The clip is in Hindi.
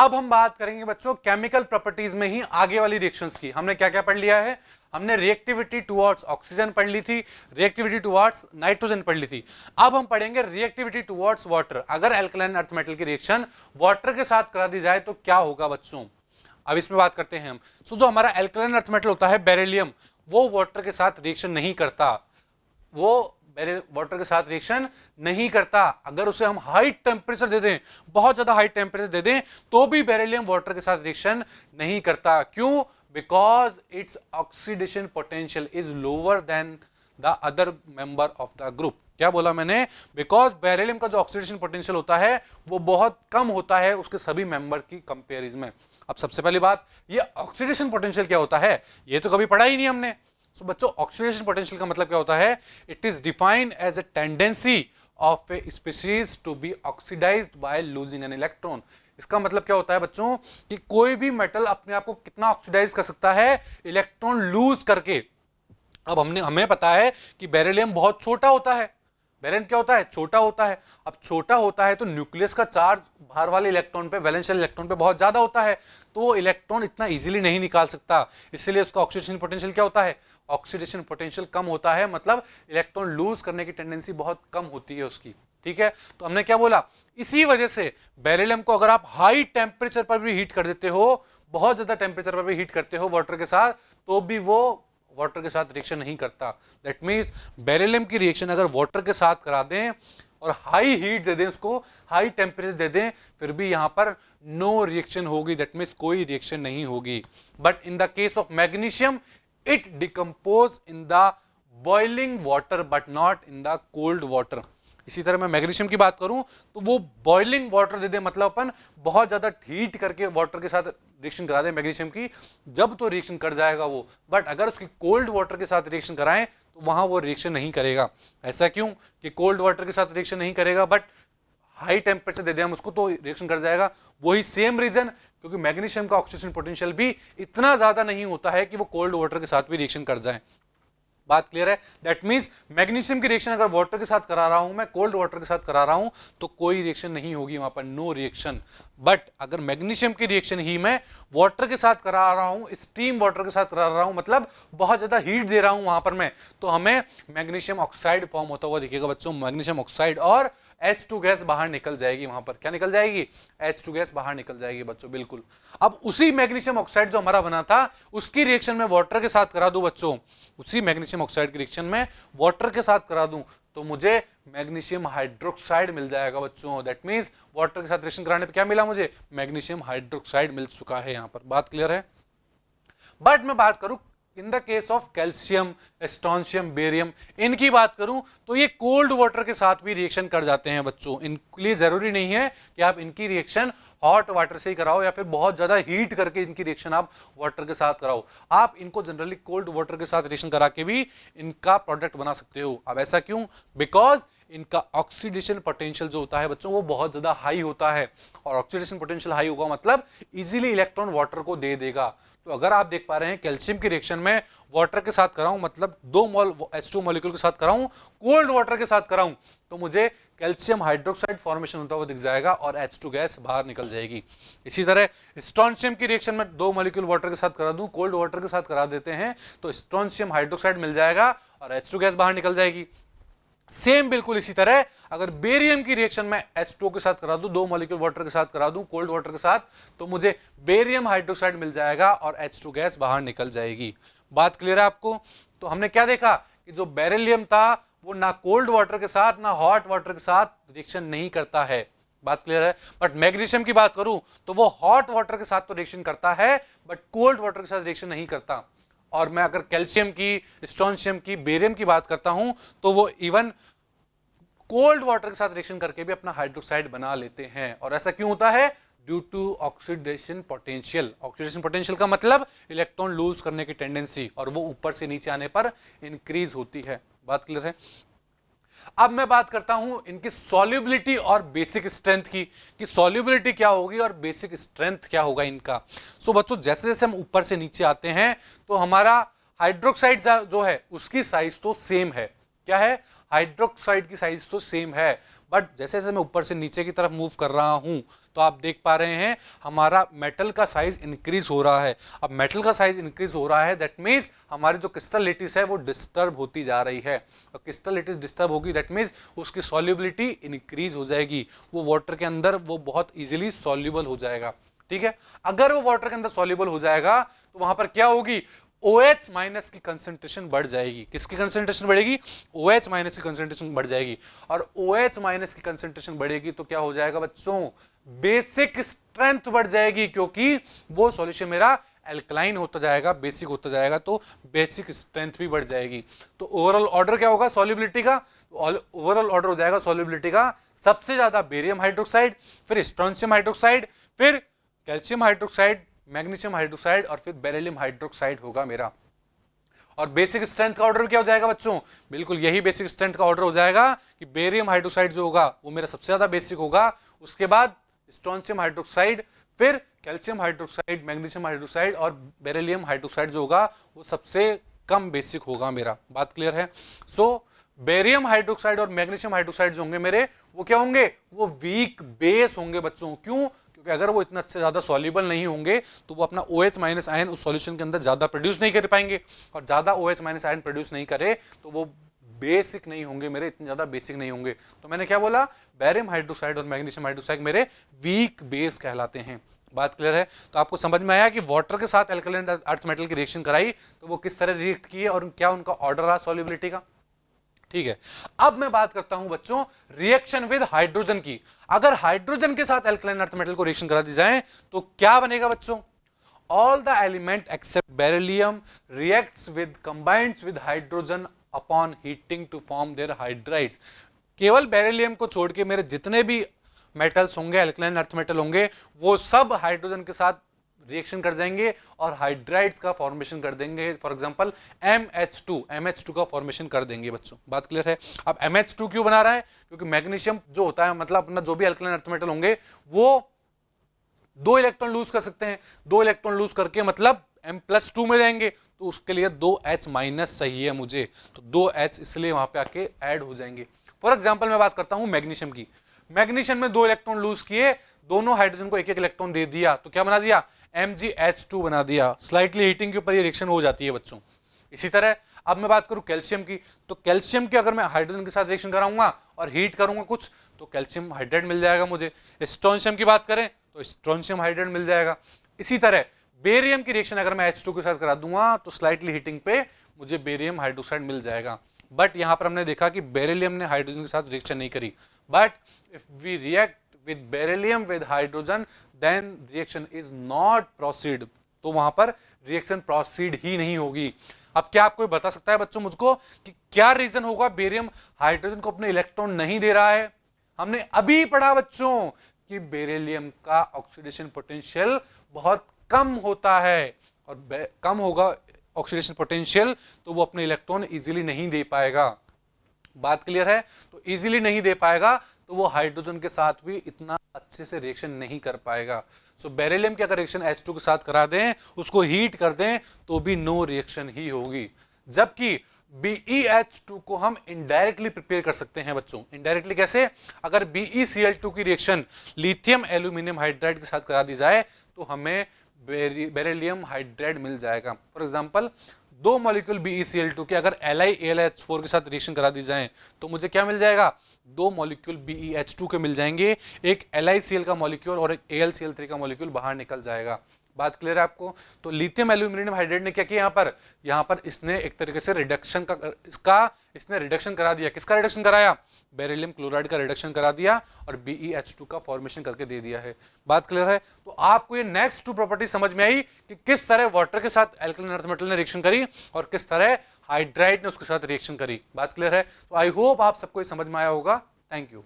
अब हम बात करेंगे बच्चों केमिकल प्रॉपर्टीज में ही आगे वाली रिएक्शंस की। हमने क्या क्या पढ़ लिया है, हमने रिएक्टिविटी टुवर्ड्स ऑक्सीजन पढ़ ली थी, रिएक्टिविटी टुवर्ड्स नाइट्रोजन पढ़ ली थी। अब हम पढ़ेंगे रिएक्टिविटी टुवर्ड्स वाटर। अगर एल्कलाइन अर्थ मेटल की रिएक्शन वाटर के साथ करा दी जाए तो क्या होगा बच्चों, अब इसमें बात करते हैं हम। जो हमारा एल्कलाइन अर्थ मेटल होता है बेरिलियम, वो वाटर के साथ रिएक्शन नहीं करता, वो वाटर के साथ रिएक्शन नहीं करता। अगर उसे हम हाई टेम्परेचर दे दें, बहुत ज्यादा हाई टेम्परेचर दे दें, तो भी बेरिलियम वाटर के साथ रिएक्शन नहीं करता। क्यों? Because its oxidation potential is lower than the other member of the group. क्या बोला मैंने? बिकॉज बेरिलियम का जो ऑक्सीडेशन पोटेंशियल होता है वो बहुत कम होता है उसके सभी मेंबर की कंपेरिजन में। अब सबसे पहली बात, ये ऑक्सीडेशन पोटेंशियल क्या होता है, ये तो कभी पढ़ा ही नहीं हमने। So, बच्चों ऑक्सीडेशन पोटेंशियल का मतलब क्या होता है? It is defined as a tendency of a species to be oxidised by losing an electron. इसका मतलब क्या होता है बच्चों कि कोई भी मेटल अपने आप को कितना ऑक्सीडाइज कर सकता है? इलेक्ट्रॉन लूज करके। अब हमें पता है कि बेरिलियम बहुत छोटा होता है। बेरिलियम क्या होता है? छोटा होता है। अब छोटा होता है तो न्यूक्लियस का चार्ज बाहर वाले इलेक्ट्रॉन पे, वैलेंशियल इलेक्ट्रॉन पे बहुत ज्यादा होता है, तो वो इलेक्ट्रॉन इतना इजीली नहीं निकाल सकता। इसलिए उसका ऑक्सीडेशन पोटेंशियल क्या होता है? ऑक्सीडेशन पोटेंशियल कम होता है, मतलब इलेक्ट्रॉन लूज करने की टेंडेंसी बहुत कम होती है उसकी। ठीक है, तो हमने क्या बोला? इसी वजह से बेरिलियम को अगर आप हाई टेम्परेचर पर भी हीट कर देते हो, बहुत ज्यादा टेम्परेचर पर भी हीट करते हो वाटर के साथ, तो भी वो वाटर के साथ रिएक्शन नहीं करता। दैट मीन्स बेरिलियम की रिएक्शन अगर वाटर के साथ करा दें और हाई हीट दे दें, उसको हाई टेम्परेचर दे दें, फिर भी यहां पर नो रिएक्शन होगी। दैट मीन्स कोई रिएक्शन नहीं होगी। But in the case of magnesium it decompose in the boiling water but not in the cold water. इसी तरह मैं मैग्नीशियम की बात करूं तो वो बॉइलिंग वाटर दे दे, मतलब अपन बहुत ज्यादा हीट करके वाटर के साथ रिएक्शन करा दे मैग्नीशियम की, जब तो रिएक्शन कर जाएगा वो। बट अगर उसकी कोल्ड वाटर के साथ रिएक्शन कराएं तो वहां वो रिएक्शन नहीं करेगा। ऐसा क्यों कि कोल्ड वाटर के साथ रिएक्शन नहीं करेगा, बट हाई टेम्परेचर दे दें हम उसको तो रिएक्शन कर जाएगा? वही सेम रीजन, क्योंकि मैग्नीशियम का ऑक्सीडेशन पोटेंशियल भी इतना ज्यादा नहीं होता है कि वो कोल्ड वाटर के साथ भी रिएक्शन कर जाए। बात क्लियर है? दैट मींस मैग्नीशियम की रिएक्शन अगर वाटर के साथ करा रहा हूं मैं, कोल्ड वाटर के साथ करा रहा हूं, तो कोई रिएक्शन नहीं होगी वहां पर, नो रिएक्शन। बट अगर मैग्नीशियम की रिएक्शन ही मैं वाटर के साथ करा रहा हूं, स्टीम वाटर के साथ करा रहा हूं, मतलब बहुत ज्यादा हीट दे रहा हूं वहां पर मैं, तो हमें मैग्नीशियम ऑक्साइड फॉर्म होता हुआ दिखेगा बच्चों, मैग्नीशियम ऑक्साइड, और H2 गैस बाहर निकल जाएगी वहां पर। क्या निकल जाएगी? H2 गैस बाहर निकल जाएगी बच्चों, बिल्कुल। अब उसी मैग्नीशियम ऑक्साइड जो हमारा बना था उसकी रिएक्शन में वाटर के साथ करा दूं बच्चों, उसी मैग्नीशियम ऑक्साइड की रिएक्शन में वाटर के साथ करा दूं, तो मुझे मैग्नीशियम हाइड्रोक्साइड मिल जाएगा बच्चों। दैट मींस वाटर के साथ रिएक्शन कराने पे क्या मिला मुझे? मैग्नीशियम हाइड्रोक्साइड मिल चुका है यहां पर। बात क्लियर है? बट मैं बात करूं in the case of calcium, strontium, barium, इनकी बात करूं तो ये कोल्ड वाटर के साथ भी रिएक्शन कर जाते हैं बच्चों। इनके लिए जरूरी नहीं है कि आप इनकी रिएक्शन हॉट वाटर से ही कराओ या फिर बहुत ज्यादा हीट करके इनकी रिएक्शन आप वाटर के साथ कराओ। आप इनको जनरली कोल्ड वाटर के साथ रिएक्शन करा के भी इनका प्रोडक्ट बना सकते हो। अब ऐसा क्यों? बिकॉज इनका ऑक्सीडेशन पोटेंशियल जो होता है बच्चों वो बहुत ज्यादा हाई होता है, और ऑक्सीडेशन पोटेंशियल हाई होगा मतलब इजीली इलेक्ट्रॉन वाटर को दे देगा। तो अगर आप देख पा रहे हैं कैल्शियम की रिएक्शन में वाटर के साथ कराऊं, मतलब 2 मोल H2 मॉलिक्यूल के साथ कराऊं, कोल्ड वाटर के साथ कराऊं, तो मुझे कैल्शियम हाइड्रोक्साइड फॉर्मेशन होता हुआ दिख जाएगा और H2 गैस बाहर निकल जाएगी। इसी तरह स्ट्रोंशियम की रिएक्शन में 2 मॉलिक्यूल वाटर के साथ करा दूं, कोल्ड वाटर के साथ करा देते हैं, तो स्ट्रोंशियम हाइड्रोक्साइड मिल जाएगा और H2 गैस बाहर निकल जाएगी। सेम बिल्कुल इसी तरह अगर बेरियम की रिएक्शन में H2 के साथ करा दूं, 2 मॉलिक्यूल वाटर के साथ करा दूं, कोल्ड वाटर के साथ, तो मुझे बेरियम हाइड्रोक्साइड मिल जाएगा और H2 गैस बाहर निकल जाएगी। बात क्लियर है आपको? तो हमने क्या देखा कि जो बेरिलियम था वो ना कोल्ड वाटर के साथ ना हॉट वाटर के साथ रिएक्शन नहीं करता है। बात क्लियर है? बट मैग्नीशियम की बात करूं तो वो हॉट वाटर के साथ तो रिएक्शन करता है, बट कोल्ड वाटर के साथ रिएक्शन नहीं करता। और मैं अगर कैल्शियम की, स्ट्रोंशियम की, बेरियम की बात करता हूं तो वो इवन कोल्ड वाटर के साथ रिएक्शन करके भी अपना हाइड्रोक्साइड बना लेते हैं। और ऐसा क्यों होता है? Due to oxidation potential. Oxidation potential का मतलब इलेक्ट्रॉन लूज करने की टेंडेंसी, और वो ऊपर से नीचे आने पर इंक्रीज होती है। बात क्लियर है? अब मैं बात करता हूं इनकी सॉल्युबिलिटी और बेसिक स्ट्रेंथ की, कि सॉल्युबिलिटी क्या होगी और बेसिक स्ट्रेंथ क्या होगा इनका। सो बच्चों जैसे जैसे हम ऊपर से नीचे आते हैं तो हमारा हाइड्रोक्साइड जो है उसकी साइज तो सेम है। क्या है? हाइड्रोक्साइड की साइज तो सेम है, बट जैसे जैसे मैं ऊपर से नीचे की तरफ मूव कर रहा हूं तो आप देख पा रहे हैं हमारा मेटल का साइज इंक्रीज हो रहा है। अब मेटल का साइज इंक्रीज हो रहा है, दैट मीन्स हमारी जो क्रिस्टल लेटिस है वो डिस्टर्ब होती जा रही है, और क्रिस्टल लेटिस डिस्टर्ब होगी दैट मीन्स उसकी सॉल्युबिलिटी इंक्रीज हो जाएगी, वो वाटर के अंदर वो बहुत इजीली सॉल्युबल हो जाएगा। ठीक है, अगर वो वाटर के अंदर सॉल्युबल हो जाएगा तो वहां पर क्या होगी, OH माइनस की कंसंट्रेशन बढ़ जाएगी। किसकी कंसंट्रेशन बढ़ेगी, OH माइनस की कंसंट्रेशन बढ़ जाएगी, और OH माइनस की कंसंट्रेशन बढ़ेगी तो क्या हो जाएगा बच्चों, बेसिक स्ट्रेंथ बढ़ जाएगी, क्योंकि वो सॉल्यूशन मेरा एल्कलाइन होता जाएगा, बेसिक होता जाएगा, तो बेसिक स्ट्रेंथ भी बढ़ जाएगी। तो ओवरऑल ऑर्डर क्या होगा सॉल्युबिलिटी का, ओवरऑल ऑर्डर हो जाएगा सॉल्युबिलिटी का सबसे ज्यादा बेरियम हाइड्रोक्साइड, फिर स्ट्रोंशियम हाइड्रोक्साइड, फिर कैल्शियम हाइड्रोक्साइड, मैग्नीशियम हाइड्रोक्साइड, और फिर बेरिलियम हाइड्रोक्साइड होगा मेरा। और बेसिक स्ट्रेंथ का ऑर्डर क्या हो जाएगा बच्चों, बिल्कुल यही बेसिक स्ट्रेंथ का ऑर्डर हो जाएगा कि बेरियम हाइड्रोक्साइड जो होगा वो मेरा सबसे ज्यादा बेसिक होगा, उसके बाद स्ट्रोंशियम हाइड्रोक्साइड, फिर कैल्शियम हाइड्रोक्साइड, मैग्नीशियम हाइड्रोक्साइड, और बेरिलियम हाइड्रोक्साइड जो होगा वो सबसे कम बेसिक होगा मेरा। बात क्लियर है। सो बेरियम हाइड्रोक्साइड और मैग्नीशियम हाइड्रोक्साइड जो होंगे मेरे, वो क्या होंगे, वो वीक बेस होंगे बच्चों। क्यों, क्योंकि अगर वो इतना अच्छे ज्यादा सॉल्युबल नहीं होंगे तो वो अपना OH माइनस आयन उस सॉल्यूशन के अंदर ज्यादा प्रोड्यूस नहीं कर पाएंगे, और ज्यादा OH माइनस आयन प्रोड्यूस नहीं करे तो वो बेसिक नहीं होंगे मेरे, इतने ज्यादा बेसिक नहीं होंगे। तो मैंने क्या बोला, बेरियम हाइड्रोक्साइड और मैग्नीशियम हाइड्रोक्साइड मेरे वीक बेस कहलाते हैं। बात क्लियर है। तो आपको समझ में आया कि वाटर के साथ एल्कलाइन अर्थ मेटल की रिएक्शन कराई तो वो किस तरह रिएक्ट किए और क्या उनका ऑर्डर रहा सॉल्युबिलिटी का। ठीक है, अब मैं बात करता हूं बच्चों रिएक्शन विद हाइड्रोजन की। अगर हाइड्रोजन के साथ एल्कलाइन अर्थ मेटल को रिएक्शन करा दी जाए तो क्या बनेगा बच्चों, all the element except beryllium reacts with combines with hydrogen upon heating to form their hydrides. केवल बेरिलियम को छोड़ के मेरे जितने भी मेटल्स होंगे, एल्कलाइन अर्थ मेटल होंगे, वो सब हाइड्रोजन के साथ रिएक्शन कर जाएंगे और हाइड्राइड्स का फॉर्मेशन कर देंगे। फॉर एग्जांपल MH2 का फॉर्मेशन कर देंगे बच्चों। बात क्लियर है। अब MH2 क्यों बना रहा है, क्योंकि मैग्नीशियम जो होता है, मतलब अपना जो भी अल्कलाइन अर्थ मेटल होंगे वो 2 इलेक्ट्रॉन लूज कर सकते हैं, 2 इलेक्ट्रॉन लूज करके मतलब M+2 में जाएंगे, तो उसके लिए 2H माइनस चाहिए मुझे, तो 2H इसलिए वहां पे आके ऐड हो जाएंगे। फॉर एग्जाम्पल मैं बात करता हूं मैग्नीशियम की। मैग्नीशियम में 2 इलेक्ट्रॉन लूज किए, दोनों हाइड्रोजन को एक एक इलेक्ट्रॉन दे दिया, तो क्या बना दिया, MgH2 बना दिया। स्लाइटली हीटिंग के ऊपर ये रिएक्शन हो जाती है बच्चों। इसी तरह अब मैं बात करूं कैल्शियम की, तो कैल्शियम की अगर मैं हाइड्रोजन के साथ रिएक्शन कराऊंगा और हीट करूंगा कुछ, तो कैल्शियम हाइड्राइड मिल जाएगा मुझे। स्ट्रोंशियम की बात करें तो स्ट्रोंशियम हाइड्राइड मिल जाएगा। इसी तरह बेरियम की रिएक्शन अगर मैं H2 के साथ करा दूंगा तो स्लाइटली हीटिंग पे मुझे बेरियम हाइड्रोक्साइड मिल जाएगा। बट यहां पर हमने देखा कि बेरिलियम ने हाइड्रोजन के साथ रिएक्शन नहीं करी, but if we react with beryllium with hydrogen then reaction is not proceed, तो वहां पर रिएक्शन प्रोसीड ही नहीं होगी। अब क्या आपको बता सकता है बच्चों मुझको कि क्या रीजन होगा बेरियम हाइड्रोजन को अपने इलेक्ट्रॉन नहीं दे रहा है। हमने अभी पढ़ा बच्चों कि बेरिलियम का ऑक्सीडेशन पोटेंशियल बहुत कम होता है, और कम होगा ऑक्सीडेशन पोटेंशियल तो वो अपने इलेक्ट्रॉन इजीली नहीं दे पाएगा। बात क्लियर है। तो इजीली नहीं दे पाएगा तो वो हाइड्रोजन के साथ भी इतना अच्छे से रिएक्शन नहीं कर पाएगा। सो बेरिलियम की अगर रिएक्शन H2 के साथ करा दें, उसको हीट कर दें, तो भी नो रिएक्शन ही होगी। जबकि BeH2 को हम इनडायरेक्टली प्रिपेयर कर सकते हैं बच्चों। इनडायरेक्टली कैसे, अगर BeCl2 की रिएक्शन लिथियम एल्यूमिनियम हाइड्राइड के साथ करा दी जाए तो हमें बेरिलियम हाइड्राइड मिल जाएगा। फॉर एग्जांपल 2 मॉलिक्यूल BeCl2 के अगर LiAlH4 के साथ रिएक्शन करा दी जाए तो मुझे क्या मिल जाएगा, 2 मॉलिक्यूल BeH2 के मिल जाएंगे, एक LiCl का मॉलिक्यूल और एक AlCl3 का मॉलिक्यूल बाहर निकल जाएगा। बात क्लियर है आपको। तो लिथियम एल्यूमिनियम हाइड्राइड ने क्या किया, यहाँ पर इसने एक तरीके से रिडक्शन का इसने रिडक्शन करा दिया। किसका रिडक्शन कराया, बेरिलियम क्लोराइड का रिडक्शन करा दिया और BeH2 का फॉर्मेशन करके दे दिया है। बात क्लियर है। तो आपको ये नेक्स्ट 2 प्रॉपर्टी समझ में आई कि किस तरह वाटर के साथ एल्कलाइन अर्थ मेटल ने रिएक्शन करी और किस तरह हाइड्राइड ने उसके साथ रिएक्शन करी। बात क्लियर है। तो आई होप आप सबको ये समझ में आया होगा। Thank you.